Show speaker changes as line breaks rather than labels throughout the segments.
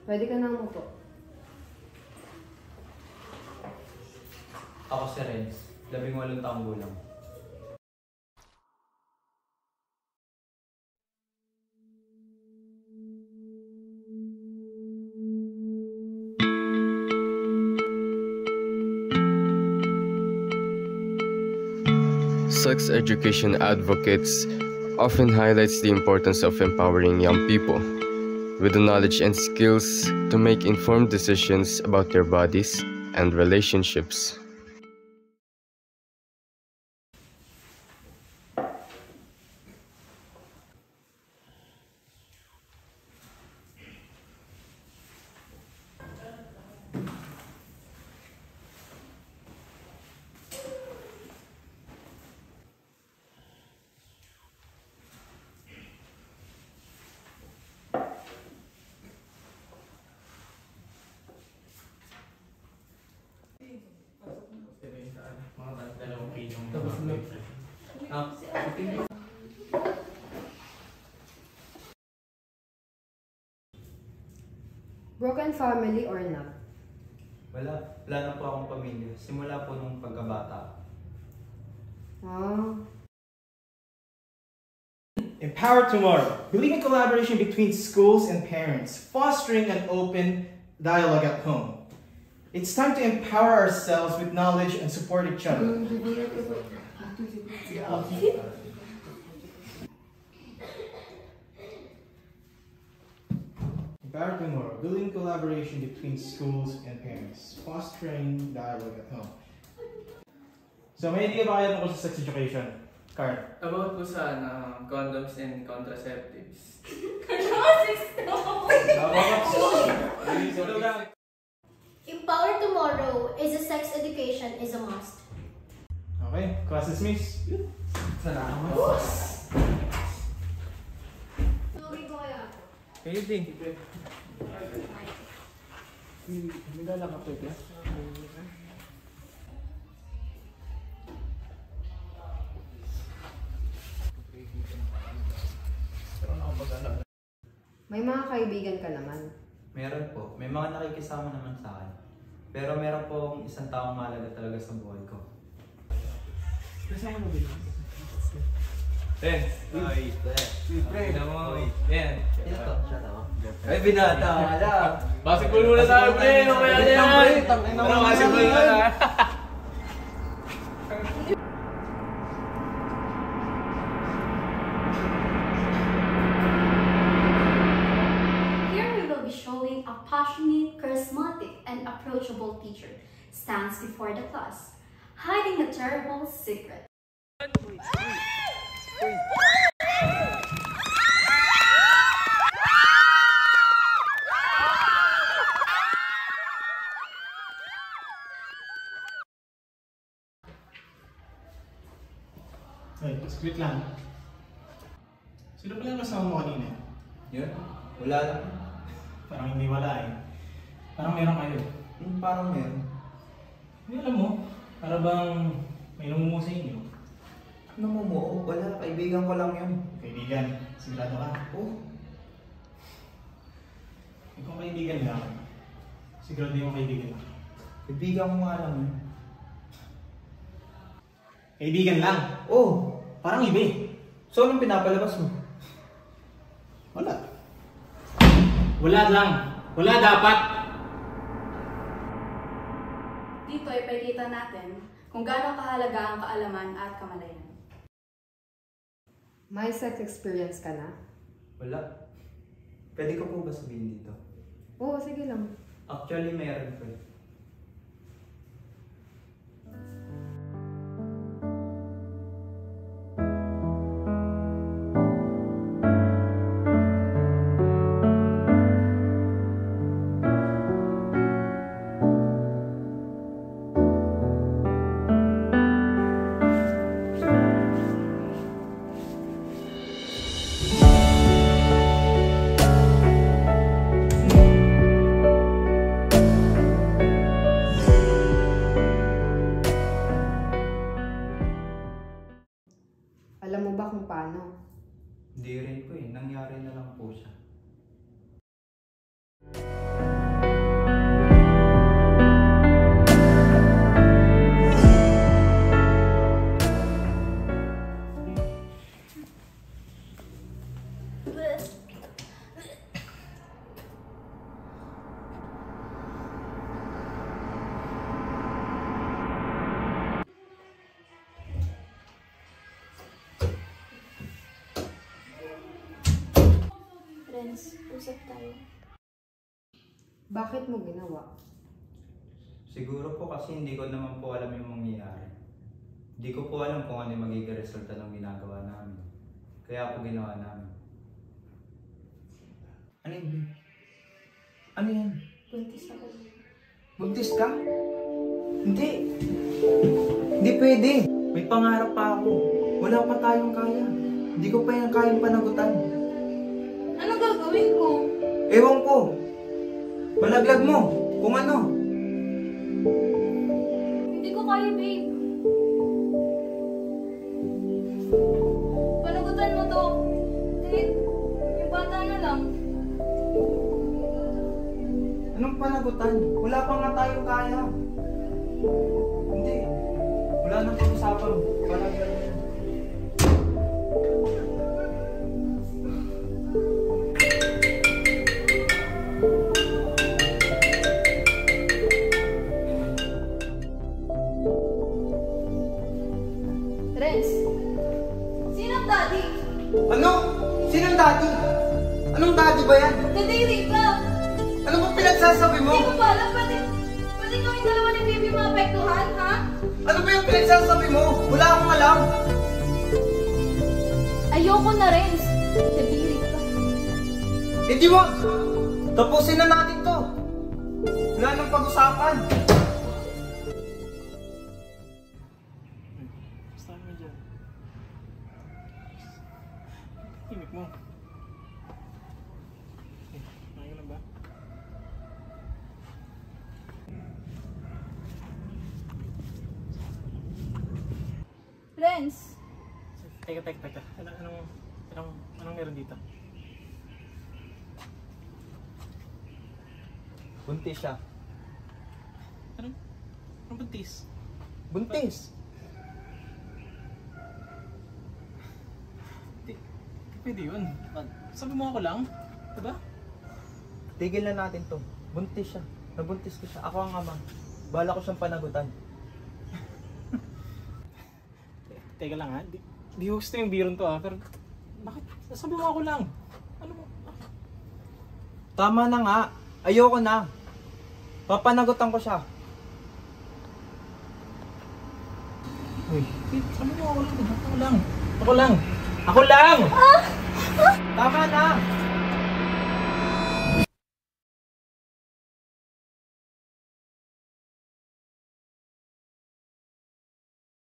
Pwede ka nang umupo.
Ako si Renz, 18 taong gulang.
Sex education advocates often highlights the importance of empowering young people with the knowledge and skills to make informed decisions about their bodies and relationships.
Broken family or not?
Wala na po akong pamilya. Simula po nung pagkabata.
Empower tomorrow. Believe in collaboration between schools and parents, fostering an open dialogue at home. It's time to empower ourselves with knowledge and support each other. Empower tomorrow. Building collaboration between schools and parents, fostering dialogue at home. So, may idea ba kayo tungkol sa sex education? Carl?
About po sa condoms and contraceptives.
Empower tomorrow is a sex education is a must.
Okay, class dismissed.
Salamat.
Tuloy ko kaya.
Pwede.
Nagala ka pwede?
May mga kaibigan ka naman.
Meron po. May mga nakikisama naman sa akin. Pero meron pong isang taong mahalaga talaga sa buhay ko.
Kasama mo din?
Renz. Ay. Pre. Yan.
Ay, binata ka lang.
Basketball muna tayo, pre. Ano kaya yan? Ano, basketball muna.
Here we will be showing a passionate, charismatic, and approachable teacher stands before the class, hiding a terrible secret.
Ay, split lang. Sino pala yung kasama mo kanina?
Yun? Wala lang.
Parang hindi wala eh. Parang meron kayo.
Parang meron.
Hindi alam mo, para bang may namumuo sa inyo.
Namumuo? Wala. Kaibigan ko lang yun.
Kaibigan, sigurado ka?
Oh.
Kung kaibigan lang, sigurado yung kaibigan lang.
Kaibigan ko nga lang yun.
Kaibigan lang?
Oh.
Parang iba eh.
So, anong pinapalabas mo?
Wala. Wala lang. Wala dapat.
Dito ay pakikita natin kung gaano kahalaga ang kaalaman at kamalayan.
May sex experience ka na?
Wala. Pwede ko po ba sabihin dito?
Oo, sige lang.
Actually, meron po.
Alam mo ba kung paano?
Hindi rin po eh. Nangyari na lang po siya.
Renz, usap tayo.
Bakit mo ginawa?
Siguro po kasi hindi ko naman po alam yung mangyayari. Hindi ko po alam kung ano yung magiging resulta ng ginagawa namin. Kaya po ginawa namin.
Ano yun? Ano yan?
Buntis ako.
Buntis ka? Hindi. Hindi pwede. May pangarap pa ako. Wala pa tayong kaya. Hindi ko pa yan kayang panagutan.
Ano gagawin ko?
Ewan ko. Malaglag mo. Kung ano.
Hindi ko kaya, babe. Panagutan mo to. Kahit yung bata na lang.
Anong panagutan? Wala pa nga tayong kaya. Hindi. Wala nang pag-usapan. Malaglag mo.
Renz, sinong daddy?
Ano? Sinong daddy? Anong daddy ba yan?
Nadiri ka!
Ano bang pinagsasabi mo?
Hindi ko ba alam, pwede kami dalawa ni baby maapektuhan, ha?
Ano ba yung pinagsasabi mo? Wala akong alam.
Ayoko na, Renz. Nadiri ka.
Hindi mo. Tapusin na natin to. Wala nang pag-usapan.
Basta mo dyan. Himik mo. Ayaw na ba?
Renz,
Teka. Anong meron dito?
Buntis siya.
Anong buntis?
Buntis.
Pwede yun. Sabi mo ako lang. Diba?
Tigil na natin to. Buntis siya. Nabuntis ko siya. Ako ang ama. Bahala ko siyang panagutan.
Teka lang ha. Di gusto yung biron to ha. Pero bakit? Sabi mo ako lang. Ano mo?
Tama na nga. Ayoko na. Papanagutan ko siya.
Uy, sabi mo ako lang. Ako lang. Ako lang!
Tama na.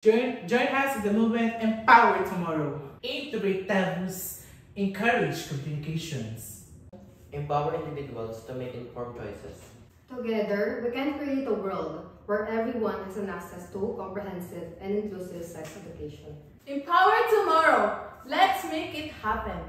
Join us in the movement Empower Tomorrow. Aim to break taboos, encourage communications.
Empower individuals to make informed choices.
Together, we can create a world where everyone has an access to comprehensive and inclusive sex education.
Empower tomorrow. Let's make it happen.